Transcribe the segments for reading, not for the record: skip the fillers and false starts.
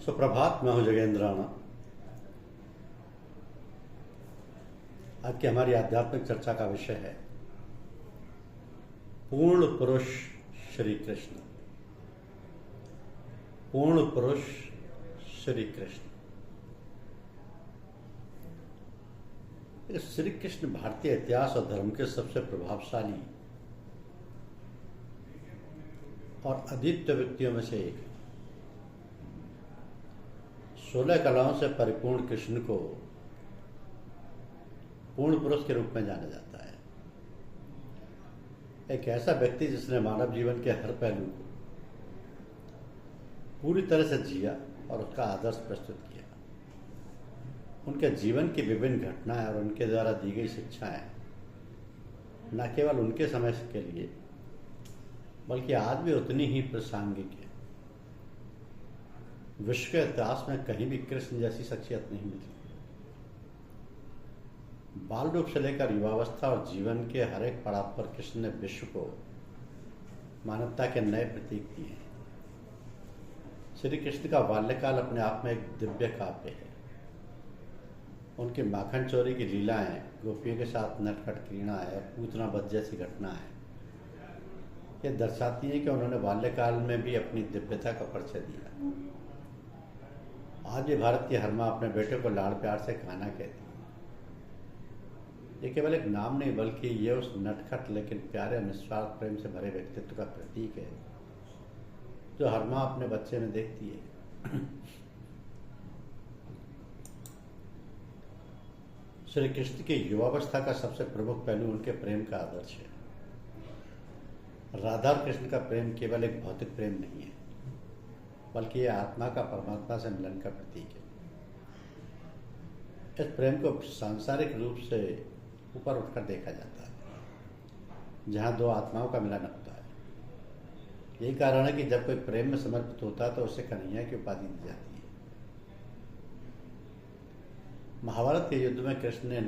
सुप्रभात। मैं हूं जगेंद्र राणा। आज की हमारी आध्यात्मिक चर्चा का विषय है पूर्ण पुरुष श्री कृष्ण। पूर्ण पुरुष श्री कृष्ण। श्री कृष्ण भारतीय इतिहास और धर्म के सबसे प्रभावशाली और अद्वितीय व्यक्तियों में से एक है। 16 कलाओं से परिपूर्ण कृष्ण को पूर्ण पुरुष के रूप में जाना जाता है। एक ऐसा व्यक्ति जिसने मानव जीवन के हर पहलू को पूरी तरह से जिया और उसका आदर्श प्रस्तुत किया। उनके जीवन की विभिन्न घटनाएं और उनके द्वारा दी गई शिक्षाएं न केवल उनके समय के लिए बल्कि आज भी उतनी ही प्रासंगिक है। विश्व के इतिहास में कहीं भी कृष्ण जैसी शख्सियत नहीं मिली। बाल रूप से लेकर युवावस्था और जीवन के हर एक पड़ाव पर कृष्ण ने विश्व को मानवता के नए प्रतीक दिए। श्री कृष्ण का बाल्यकाल अपने आप में एक दिव्य काव्य है। उनकी माखन चोरी की लीलाएं, गोपियों के साथ नटखट क्रीड़ाएं और पूतना वध जैसी घटनाएं ये दर्शाती हैं कि उन्होंने बाल्यकाल में भी अपनी दिव्यता का परिचय दिया। आज भी भारत की हर मां अपने बेटे को लाड़ प्यार से कान्हा कहती है। ये केवल एक नाम नहीं बल्कि ये उस नटखट लेकिन प्यारे निस्वार्थ प्रेम से भरे व्यक्तित्व का प्रतीक है जो हर मां अपने बच्चे में देखती है। श्री कृष्ण की युवावस्था का सबसे प्रमुख पहलू उनके प्रेम का आदर्श है। राधा और कृष्ण का प्रेम केवल एक भौतिक प्रेम नहीं है बल्कि यह आत्मा का परमात्मा से मिलन का प्रतीक है। इस प्रेम को सांसारिक रूप से ऊपर उठकर देखा जाता है जहां दो आत्माओं का मिलन होता है। यही कारण है कि जब कोई प्रेम में समर्पित होता है तो उसे कन्हैया की उपाधि दी जाती है। महाभारत के युद्ध में कृष्ण ने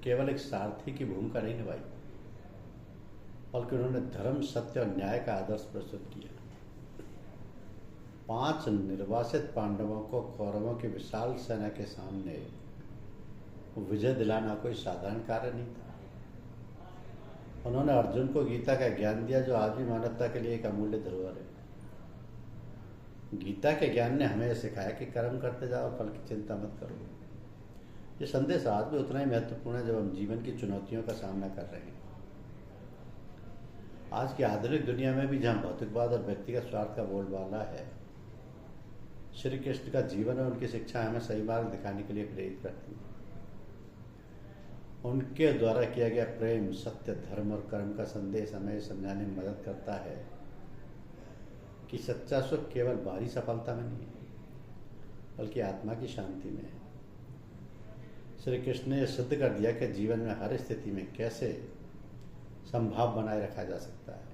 केवल एक सारथी की भूमिका नहीं निभाई बल्कि उन्होंने धर्म, सत्य और न्याय का आदर्श प्रस्तुत किया। 5 निर्वासित पांडवों को कौरवों की विशाल सेना के सामने विजय दिलाना कोई साधारण कार्य नहीं था। उन्होंने अर्जुन को गीता का ज्ञान दिया जो आज भी मानवता के लिए एक अमूल्य धरोहर है। गीता के ज्ञान ने हमें सिखाया कि कर्म करते जाओ, फल की चिंता मत करो। ये संदेश आज भी उतना ही महत्वपूर्ण है जब हम जीवन की चुनौतियों का सामना कर रहे हैं। आज की आधुनिक दुनिया में भी जहां भौतिकवाद और व्यक्तिगत स्वार्थ का बोलबाला है, श्री कृष्ण का जीवन और उनकी शिक्षा हमें सही मार्ग दिखाने के लिए प्रेरित करती है। उनके द्वारा किया गया प्रेम, सत्य, धर्म और कर्म का संदेश हमें समझाने में मदद करता है कि सच्चा सुख केवल बाहरी सफलता में नहीं है बल्कि आत्मा की शांति में है। श्री कृष्ण ने सिद्ध कर दिया कि जीवन में हर स्थिति में कैसे संभाव बनाए रखा जा सकता है।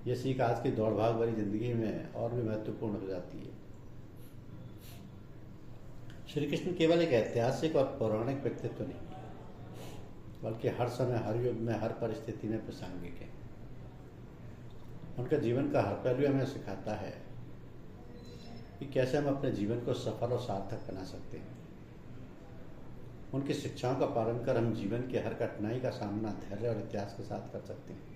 ये सीख आज की दौड़ भाग भरी जिंदगी में और भी महत्वपूर्ण हो जाती है। श्री कृष्ण केवल एक ऐतिहासिक और पौराणिक व्यक्तित्व नहीं है बल्कि हर समय, हर युग में, हर परिस्थिति में प्रासंगिक है। उनका जीवन का हर पहलू हमें सिखाता है कि कैसे हम अपने जीवन को सफल और सार्थक बना सकते हैं। उनकी शिक्षाओं का पालन कर हम जीवन की हर कठिनाई का सामना धैर्य और इतिहास के साथ कर सकते हैं।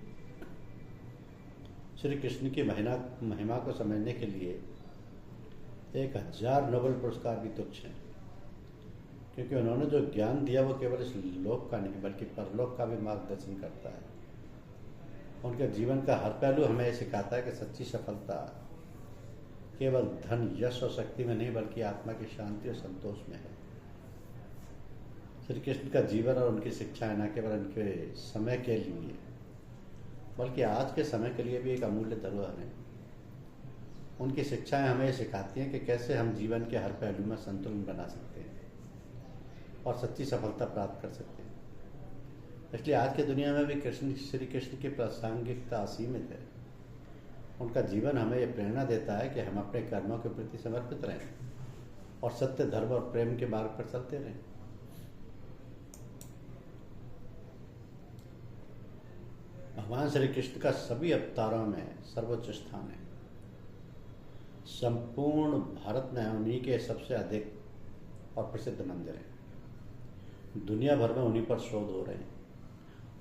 श्री कृष्ण की महिमा को समझने के लिए 1000 नोबेल पुरस्कार भी तुच्छ हैं, क्योंकि उन्होंने जो ज्ञान दिया वो केवल इस लोक का नहीं बल्कि परलोक का भी मार्गदर्शन करता है। उनके जीवन का हर पहलू हमें यह सिखाता है कि सच्ची सफलता केवल धन, यश और शक्ति में नहीं बल्कि आत्मा की शांति और संतोष में है। श्री कृष्ण का जीवन और उनकी शिक्षाएं न केवल उनके समय के लिए बल्कि आज के समय के लिए भी एक अमूल्य धरोहर है। उनकी शिक्षाएं हमें सिखाती हैं कि कैसे हम जीवन के हर पहलू में संतुलन बना सकते हैं और सच्ची सफलता प्राप्त कर सकते हैं। इसलिए आज की दुनिया में भी श्री कृष्ण की प्रासंगिकता असीमित है। उनका जीवन हमें यह प्रेरणा देता है कि हम अपने कर्मों के प्रति समर्पित रहें और सत्य, धर्म और प्रेम के मार्ग पर चलते रहें। भगवान श्री कृष्ण का सभी अवतारों में सर्वोच्च स्थान है। संपूर्ण भारत में उन्हीं के सबसे अधिक और प्रसिद्ध मंदिर हैं। दुनिया भर में उन्हीं पर शोध हो रहे हैं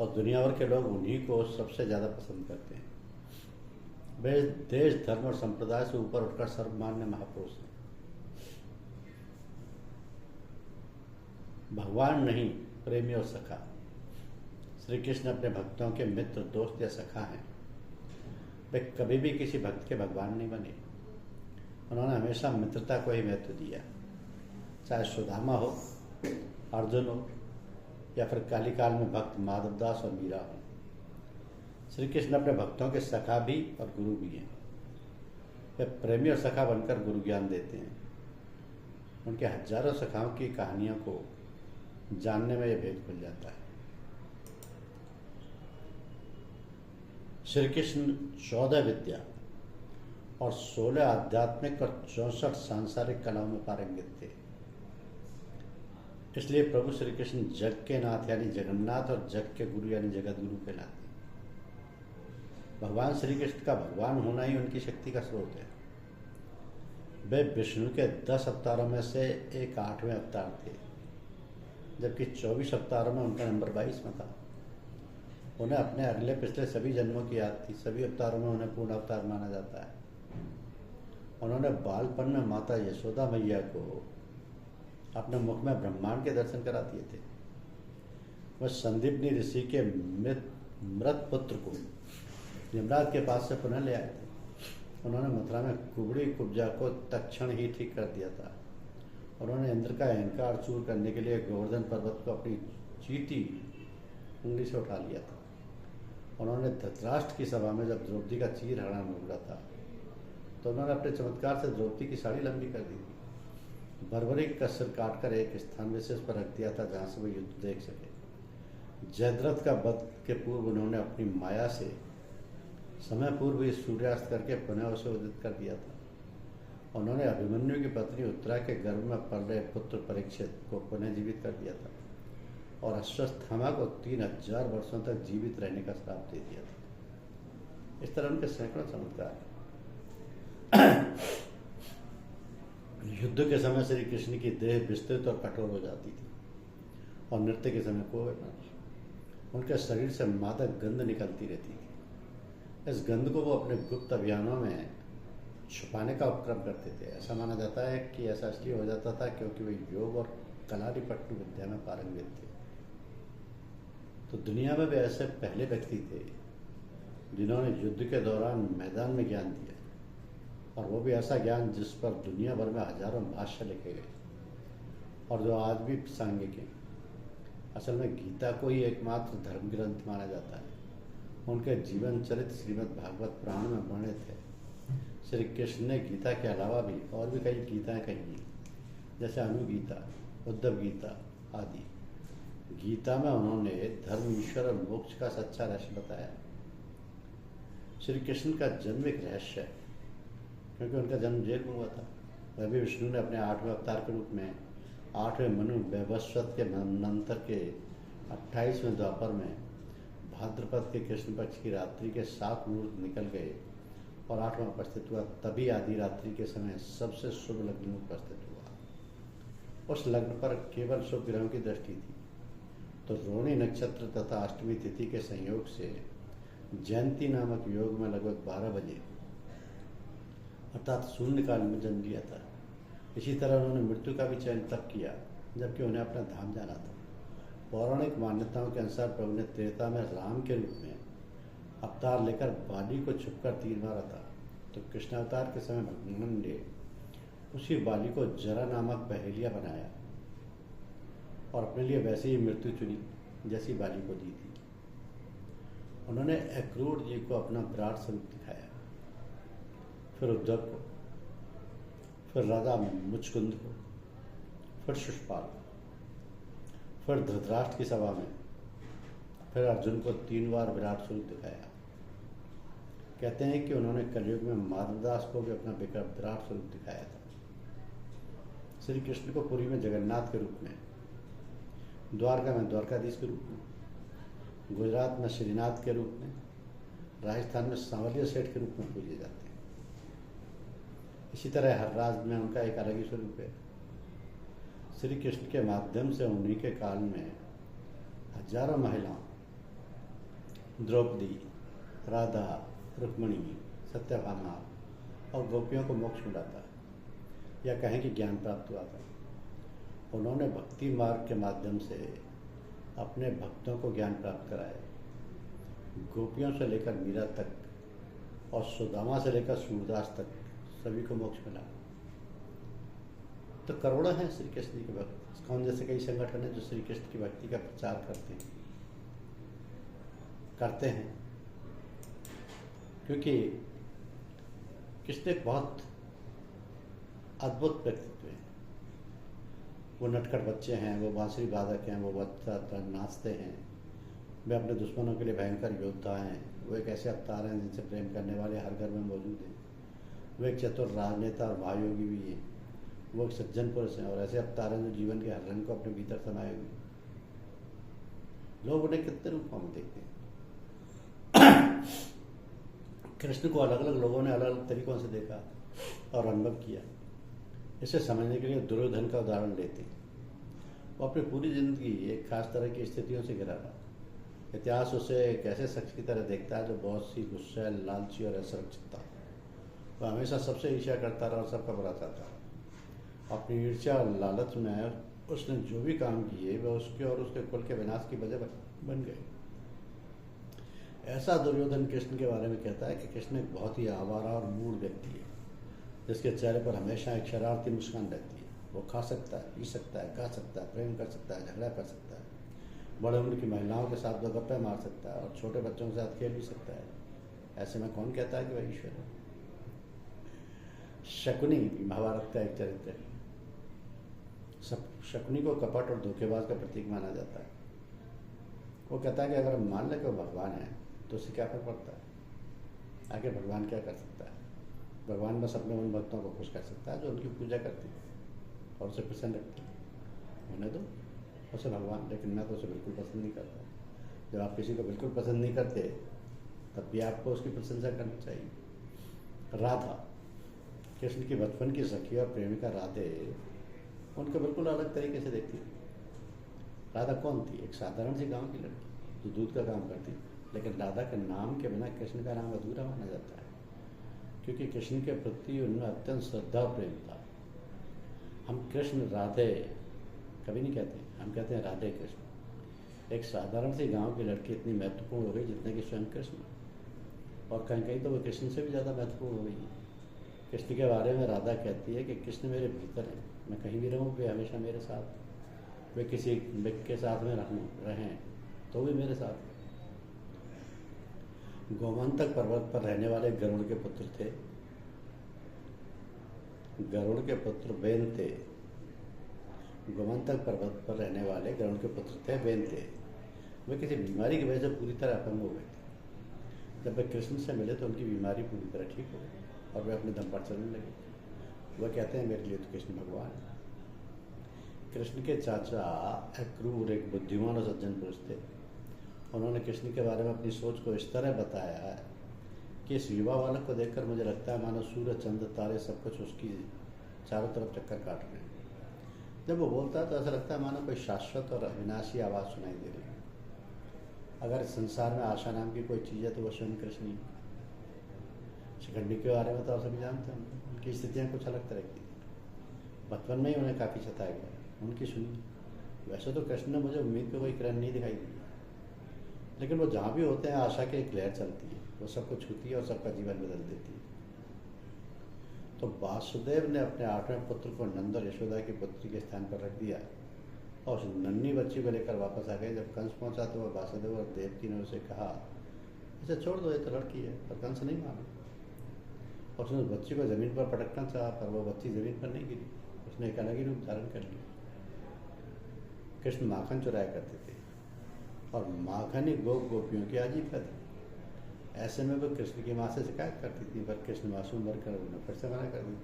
और दुनिया भर के लोग उन्हीं को सबसे ज़्यादा पसंद करते हैं। वे देश, धर्म और संप्रदाय से ऊपर उठकर सर्वमान्य महापुरुष हैं। भगवान नहीं, प्रेमी और सखा। श्री कृष्ण अपने भक्तों के मित्र, दोस्त या सखा हैं। वे कभी भी किसी भक्त के भगवान नहीं बने। उन्होंने हमेशा मित्रता को ही महत्व दिया, चाहे सुदामा हो, अर्जुन हो या फिर काली काल में भक्त माधवदास और मीरा हो। श्री कृष्ण अपने भक्तों के सखा भी और गुरु भी हैं। वे प्रेमी और सखा बनकर गुरु ज्ञान देते हैं। उनके हजारों सखाओं की कहानियों को जानने में यह भेद खुल जाता है। श्री कृष्ण 14 विद्या और 16 आध्यात्मिक और 64 सांसारिक कलाओं में पारंगत थे। इसलिए प्रभु श्री कृष्ण जग के नाथ यानी जगन्नाथ और जग के गुरु यानी जगत गुरु कहलाते। भगवान श्री कृष्ण का भगवान होना ही उनकी शक्ति का स्रोत है। वे विष्णु के 10 अवतारों में से एक 8वें अवतार थे, जबकि 24 अवतारों में उनका नंबर 22 में था। उन्हें अपने अगले पिछले सभी जन्मों की याद थी। सभी अवतारों में उन्हें पूर्ण अवतार माना जाता है। उन्होंने बालपन में माता यशोदा मैया को अपने मुख में ब्रह्मांड के दर्शन करा दिए थे। वह संदीपनी ऋषि के मृत पुत्र को यमराज के पास से पुनः ले आए थे। उन्होंने मथुरा में कुबड़ी कुब्जा को तत्क्षण ही ठीक कर दिया था। उन्होंने इंद्र का अहंकार चूर करने के लिए गोवर्धन पर्वत को अपनी चीटी उंगली से उठा लिया था। उन्होंने धृतराष्ट्र की सभा में जब द्रौपदी का चीर हरण हो रहा था तो उन्होंने अपने चमत्कार से द्रौपदी की साड़ी लंबी कर दी थी। बर्बरीक का सिर काटकर एक स्थान विशेष पर रख दिया था जहाँ से वो युद्ध देख सके। जयद्रथ का वध के पूर्व उन्होंने अपनी माया से समय पूर्व ही सूर्यास्त करके पुनः उसे उदित कर दिया था। उन्होंने अभिमन्यु की पत्नी उत्तरा के गर्भ में पल रहे पुत्र परीक्षित को पुनः जीवित कर दिया था और अश्वत्थामा को 3000 वर्षों तक जीवित रहने का श्राप दे दिया था। इस तरह उनके सैकड़ों चमत्कार। युद्ध के समय श्री कृष्ण की देह विस्तृत और कठोर हो जाती थी और नृत्य के समय कोई उनके शरीर से मादक गंध निकलती रहती थी। इस गंध को वो अपने गुप्त अभियानों में छुपाने का उपक्रम करते थे। ऐसा माना जाता है कि ऐसा इसलिए हो जाता था क्योंकि वे योग और कलारीपट्टू विद्या में पारंगत थे। तो दुनिया में भी ऐसे पहले व्यक्ति थे जिन्होंने युद्ध के दौरान मैदान में ज्ञान दिया, और वो भी ऐसा ज्ञान जिस पर दुनिया भर में हजारों भाष्य लिखे गए और जो आज भी प्रासंगिक हैं। असल में गीता को ही एकमात्र धर्म ग्रंथ माना जाता है। उनके जीवन चरित्र श्रीमद् भागवत पुराण में वर्णित है। श्री कृष्ण ने गीता के अलावा भी और भी कई गीताएं कही, जैसे अनुगीता, उद्धव गीता आदि। गीता में उन्होंने धर्म, ईश्वर और मोक्ष का सच्चा रहस्य बताया। श्री कृष्ण का जन्म एक रहस्य है क्योंकि उनका जन्म जेल में हुआ था। वह भी विष्णु ने अपने 8वें अवतार के रूप में 8वें मनु वैवस्वत के नंतर के 28वें द्वापर में भाद्रपद के कृष्ण पक्ष की रात्रि के 7 मुहूर्त निकल गए और 8वां उपस्थित हुआ। तभी आधी रात्रि के समय सबसे शुभ लग्न में उपस्थित हुआ। उस लग्न पर केवल शुभ ग्रहों की दृष्टि थी। तो रोहिणी नक्षत्र तथा अष्टमी तिथि के संयोग से जयंती नामक योग में लगभग 12 बजे अर्थात शून्यकाल में जन्म लिया था। इसी तरह उन्होंने मृत्यु का भी चयन तब किया जबकि उन्हें अपना धाम जाना था। पौराणिक मान्यताओं के अनुसार प्रभु ने त्रेता में राम के रूप में अवतार लेकर बाली को छुपकर तीर मारा था। तो कृष्णावतार के समय भगवान ने उसी बाली को जरा नामक बहेलिया बनाया और अपने लिए वैसे ही मृत्यु चुनी जैसी बाली को दी थी। उन्होंने अक्रूर जी को अपना विराट स्वरूप दिखाया, फिर उद्धव को, फिर राजा मुचकुंद को, फिर शिशुपाल को, फिर धृतराष्ट्र की सभा में, फिर अर्जुन को 3 बार विराट स्वरूप दिखाया। कहते हैं कि उन्होंने कलयुग में माधवदास को भी अपना विराट स्वरूप दिखाया था। श्री कृष्ण को पुरी में जगन्नाथ के रूप में, द्वारका में द्वारकाधीश के रूप में, गुजरात में श्रीनाथ के रूप में, राजस्थान में सांवलिया सेठ के रूप में पूजे जाते हैं। इसी तरह हर राज में उनका एक अलग ही स्वरूप है। श्री कृष्ण के माध्यम से उन्हीं के काल में हजारों महिलाओं, द्रौपदी, राधा, रुक्मिणी, सत्यभामा और गोपियों को मोक्ष मिला था, या कहें कि ज्ञान प्राप्त हुआ था। उन्होंने भक्ति मार्ग के माध्यम से अपने भक्तों को ज्ञान प्राप्त कराया। गोपियों से लेकर मीरा तक और सुदामा से लेकर सूरदास तक सभी को मोक्ष मिला। तो करोड़ों हैं श्री कृष्ण के भक्त। इस्कॉन जैसे कई संगठन हैं जो श्री कृष्ण की भक्ति का प्रचार करते हैं क्योंकि कृष्ण एक बहुत अद्भुत व्यक्तित्व है। वो नटखट बच्चे हैं, वो बांसुरी वादक हैं, वो बच्चा नाचते हैं, वे अपने दुश्मनों के लिए भयंकर योद्धा हैं। वो एक ऐसे अवतार हैं जिनसे प्रेम करने वाले हर घर में मौजूद हैं। वो एक चतुर राजनेता और महायोगी भी हैं। वो एक सज्जन पुरुष हैं और ऐसे अवतार हैं जो जीवन के हर रंग को अपने भीतर समाये हुए। लोग उन्हें कितने रूपों में देखते हैं। कृष्ण को अलग अलग लोगों ने अलग अलग तरीकों से देखा और अनुभव किया। इसे समझने के लिए दुर्योधन का उदाहरण लेते हैं। वो अपनी पूरी जिंदगी एक खास तरह की स्थितियों से घिरा रहा। इतिहास उसे एक ऐसे शख्स की तरह देखता है जो बहुत सी गुस्सैल, लालची और असुरक्षित था। वह हमेशा सबसे ईर्ष्या करता रहा और सबका बुरा चाहता रहा। अपनी ईर्ष्या और लालच में उसने जो भी काम किए वह उसके और उसके कुल के विनाश की वजह बन गए। ऐसा दुर्योधन कृष्ण के बारे में कहता है कि कृष्ण एक बहुत ही आवारा और मूढ़ व्यक्ति है जिसके चेहरे पर हमेशा एक शरारती मुस्कान रहती है। वो खा सकता है, पी सकता है, गा सकता है, प्रेम कर सकता है, झगड़ा कर सकता है, बड़े उम्र की महिलाओं के साथ दो गप्पे मार सकता है और छोटे बच्चों के साथ खेल भी सकता है। ऐसे में कौन कहता है कि वह ईश्वर है? शकुनी महाभारत का एक चरित्र है। शकुनी को कपट और धोखेबाज का प्रतीक माना जाता है। वो कहता है कि अगर हम मान लें कि वो भगवान है तो उससे क्या फर्क पड़ता है? आखिर भगवान क्या कर सकता है? भगवान बस अपने उन भक्तों को खुश कर सकता है जो उनकी पूजा करती है और उसे प्रसन्न रखती है। उन्हें तो उसे भगवान, लेकिन मैं तो उसे बिल्कुल पसंद नहीं करता। जब आप किसी को बिल्कुल पसंद नहीं करते तब भी आपको उसकी प्रशंसा करनी चाहिए। राधा, कृष्ण की बचपन की सखी और प्रेमिका राधे उनको बिल्कुल अलग तरीके से देखती थी। राधा कौन थी? एक साधारण सी गांव की लड़की जो दूध का काम करती, लेकिन राधा के नाम के बिना कृष्ण का नाम अधूरा माना जाता है क्योंकि कृष्ण के प्रति उनमें अत्यंत श्रद्धा प्रेम था। हम कृष्ण राधे कभी नहीं कहते, हम कहते हैं राधे कृष्ण। एक साधारण सी गांव की लड़की इतनी महत्वपूर्ण हो गई जितने कि स्वयं कृष्ण, और कहीं कहीं तो वो कृष्ण से भी ज़्यादा महत्वपूर्ण हो गई है। कृष्ण के बारे में राधा कहती है कि कृष्ण मेरे भीतर है, मैं कहीं भी रहूँ वे हमेशा मेरे साथ। वे किसी व्यक्ति के साथ में रहें तो भी मेरे साथ। गोमंतक पर्वत पर रहने वाले गरुड़ के पुत्र थे। गरुड़ के पुत्र बेन थे। गोमंतक पर्वत पर रहने वाले गरुड़ के पुत्र थे बेन थे। वे किसी बीमारी की वजह से पूरी तरह अपंग हो गए थे। जब वे कृष्ण से मिले तो उनकी बीमारी पूरी तरह ठीक हो गई और वे अपने दम पर चलने लगे। वह कहते हैं मेरे लिए तो कृष्ण भगवान है। कृष्ण के चाचा अक्रूर एक बुद्धिमान और सज्जन पुरुष थे। उन्होंने कृष्ण के बारे में अपनी सोच को इस तरह बताया कि इस युवा बालक को देखकर मुझे लगता है मानो सूर्य, चंद्र, तारे सब कुछ उसकी चारों तरफ चक्कर काट रहे हैं। जब वो बोलता है तो ऐसा लगता है मानो कोई शाश्वत और अविनाशी आवाज़ सुनाई दे रही है। अगर इस संसार में आशा नाम की कोई चीज़ है तो वो स्वयं कृष्ण ही। शिखंडी के बारे में तो आप सभी जानते हैं, उनकी स्थितियाँ कुछ अलग तरह की। बचपन में ही उन्हें काफ़ी सताया गया, उनकी सुनी। वैसे तो कृष्ण ने मुझे उम्मीद पे कोई किरण नहीं दिखाई दी, लेकिन वो जहाँ भी होते हैं आशा की एक लहर चलती है, वो सबको छूती है और सबका जीवन बदल देती है। तो वासुदेव ने अपने 8वें पुत्र को नंद और यशोदा की पुत्री के स्थान पर रख दिया और उस नन्ही बच्ची को लेकर वापस आ गए। जब कंस पहुंचा तो वह वासुदेव और देवकी ने उसे कहा इसे छोड़ दो, ये तो लड़की है, पर कंस नहीं माना। और उसने उस बच्ची को जमीन पर पटकना चाहा, पर वो बच्ची जमीन पर नहीं गिरी, उसने एक अलग ही रूप धारण कर लिया। कृष्ण माखन चुराया करते थे और माखन ही गोपियों की आजीविका थी। ऐसे में वो कृष्ण की माँ से शिकायत करती थी, पर कृष्ण मासूम बनकर उन्हें फिर से मना कर दी,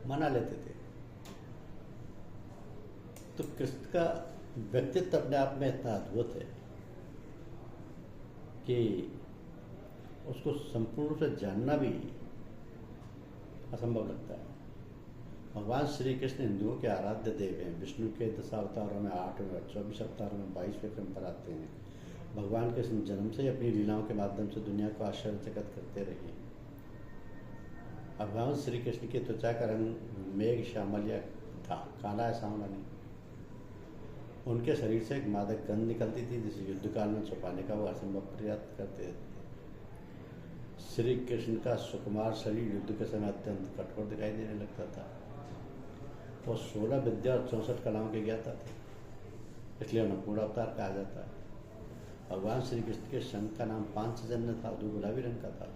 मना लेते थे। तो कृष्ण का व्यक्तित्व अपने आप में इतना अद्भुत है कि उसको संपूर्ण रूप से जानना भी असंभव लगता है। भगवान श्री कृष्ण हिंदुओं के आराध्य देव हैं। विष्णु के 10 अवतारों में 8वें और 24 अवतारों में 22वें क्रम पर आते हैं। भगवान कृष्ण जन्म से ही अपनी लीलाओं के माध्यम से दुनिया को आश्चर्यचकित करते रहे। भगवान श्री कृष्ण की त्वचा का रंग मेघ श्यामलिया था, काला है, सांवला नहीं। उनके शरीर से एक मादक गंध निकलती थी जिसे युद्धकाल में छुपाने का वो असंभव प्रयास करते थे। श्री कृष्ण का सुकुमार शरीर युद्ध के समय अत्यंत कठोर दिखाई देने लगता था। वो 16 विद्या और 64 कलाओं के ज्ञाता थे, इसलिए उन्हें पूर्ण अवतार कहा जाता है। भगवान श्री कृष्ण के शंख का नाम पांचजन्य था, जो गुलाबी रंग का था।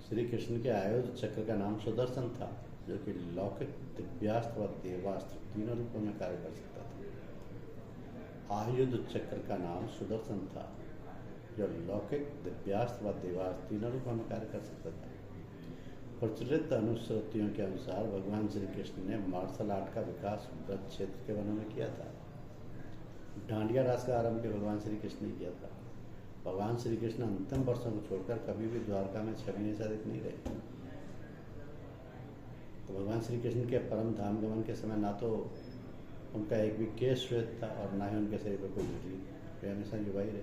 श्री कृष्ण के आयुध चक्र का नाम सुदर्शन था, जो कि लौकिक, दिव्यास्त्र व देवास्त्र तीनों रूपों में कार्य कर सकता था। आयुध चक्र का नाम सुदर्शन था, जो लौकिक, दिव्यास्त्र व देवास्त्र तीनों रूपों में कार्य कर सकता था। प्रचलित अनुश्रुतियों के अनुसार भगवान श्री कृष्ण ने मार्शल आर्ट का विकास ब्रज क्षेत्र के वनों में किया था। डांडिया रास का आरंभ भी भगवान श्री कृष्ण ने किया था। भगवान श्री कृष्ण अंतिम वर्षों को छोड़कर कभी भी द्वारका में 6 महीने से अधिक नहीं रहे। तो भगवान श्री कृष्ण के परम धाम गमन के समय ना तो उनका एक भी केश श्वेत था और ना ही उनके शरीर पर कोई झुर्री। वे हमेशा युवा ही रहे।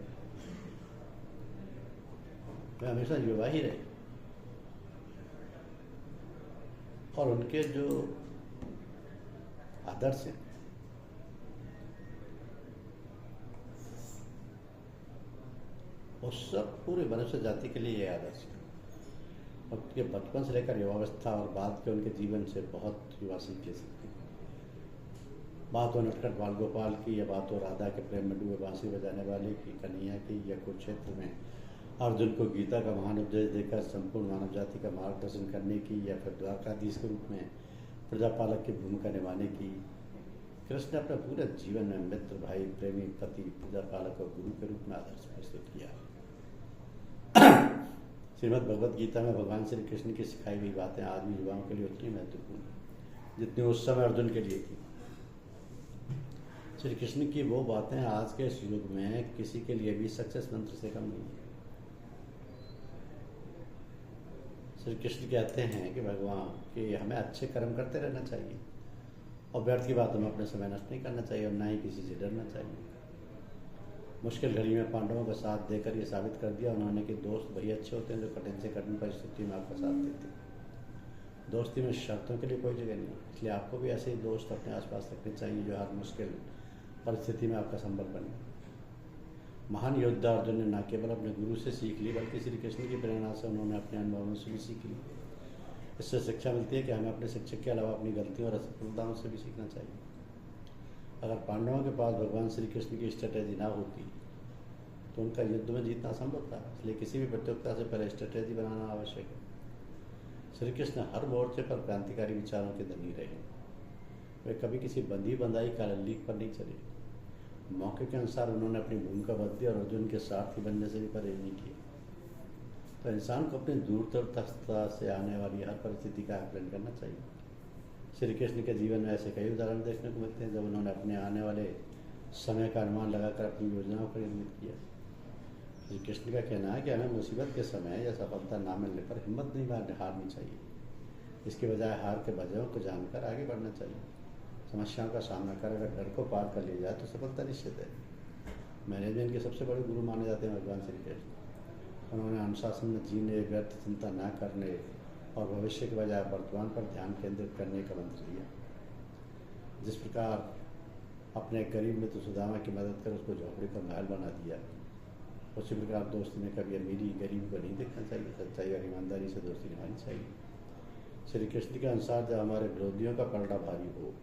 वे हमेशा युवा ही रहे। और उनके जो आदर्श हैं उस सब पूरे मनुष्य जाति के लिए ये आदर्श है। उनके बचपन से लेकर युवावस्था और बाद के उनके जीवन से बहुत युवा सीख ले सकते हैं। बात हो नटखट बाल गोपाल की, या बात हो राधा के प्रेम में डूबे बांसुरी बजाने वाले की, कन्हैया की, या कुरुक्षेत्र में अर्जुन को गीता का महान उपदेश देकर संपूर्ण मानव जाति का मार्गदर्शन करने की, या फिर द्वारकाधीश के रूप में प्रजापालक की भूमिका निभाने की, कृष्ण ने अपने पूरे जीवन में मित्र, भाई, प्रेमी, पति, प्रजापालक और गुरु के रूप में आदर्श प्रस्तुत किया। श्रीमद् भगवद गीता में भगवान श्री कृष्ण की सिखाई हुई बातें आज भी युवाओं के लिए उतनी महत्वपूर्ण हैं जितनी उस समय अर्जुन के लिए थी। श्री कृष्ण की वो बातें आज के इस युग में किसी के लिए भी सक्सेस मंत्र से कम नहीं है। श्री कृष्ण कहते हैं कि भगवान कि हमें अच्छे कर्म करते रहना चाहिए और व्यर्थ की बातों में अपने समय नष्ट नहीं करना चाहिए और ना ही किसी से डरना चाहिए। मुश्किल घड़ी में पांडवों का साथ देकर ये साबित कर दिया उन्होंने कि दोस्त वही अच्छे होते हैं जो कठिन से कठिन परिस्थिति में आपका साथ देते हैं। दोस्ती में शर्तों के लिए कोई जगह नहीं, इसलिए आपको भी ऐसे ही दोस्त अपने आसपास रखने चाहिए जो हर मुश्किल परिस्थिति में आपका संबल बने। महान योद्धा अर्जुन ने न केवल अपने गुरु से सीख ली बल्कि श्री कृष्ण की प्रेरणा से उन्होंने अपने अनुभवों से भी सीख ली। इससे शिक्षा मिलती है कि हमें अपने शिक्षक के अलावा अपनी गलतियों और असफलताओं से भी सीखना चाहिए। अगर पांडवों के पास भगवान श्री कृष्ण की स्ट्रेटेजी ना होती तो उनका युद्ध में जीतना असंभव था, इसलिए किसी भी प्रतियोगिता से पहले स्ट्रेटेजी बनाना आवश्यक है। श्री कृष्ण हर मोर्चे पर क्रांतिकारी विचारों के धनी रहे। वे कभी किसी बंदी बंदाई कालीक पर नहीं चले। मौके के अनुसार उन्होंने अपनी भूमिका बदली और अर्जुन के सारथी बनने से भी परहेज नहीं किया। तो इंसान को अपनी दूरदर्शिता से आने वाली हर परिस्थिति का आकलन करना चाहिए। श्री कृष्ण के जीवन में ऐसे कई उदाहरण देखने को मिलते हैं जब उन्होंने अपने आने वाले समय का अनुमान लगाकर अपनी योजनाओं को निर्मित किया। श्री कृष्ण का कहना है कि हमें मुसीबत के समय या सफलता ना मिलने पर हिम्मत नहीं हारनी चाहिए। इसके बजाय हार के वजहों को जानकर आगे बढ़ना चाहिए। समस्याओं का सामना कर अगर डर को पार कर लिया जाए तो सफलता निश्चित है। मैनेजमेंट के सबसे बड़े गुरु माने जाते हैं भगवान श्री कृष्ण। उन्होंने अनुशासन में जीने, व्यर्थ चिंता न करने और भविष्य के बजाय वर्तमान पर ध्यान केंद्रित करने का मंत्र दिया। जिस प्रकार अपने गरीब मित्र सुदामा की मदद कर उसको झोपड़ी का महल बना दिया, उसी प्रकार दोस्ती में कभी अमीरी गरीबी को नहीं देखना चाहिए। सच्चाई और ईमानदारी से दोस्ती निभानी चाहिए। श्री कृष्ण के अनुसार जब हमारे विरोधियों का पलड़ा भारी हो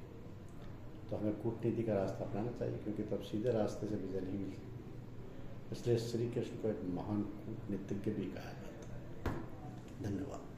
तो हमें कूटनीति का रास्ता अपनाना चाहिए, क्योंकि तब सीधे रास्ते से विजय नहीं मिलती। इसलिए श्री कृष्ण को एक महान कूटनीतिज्ञ भी कहा जाता है। धन्यवाद।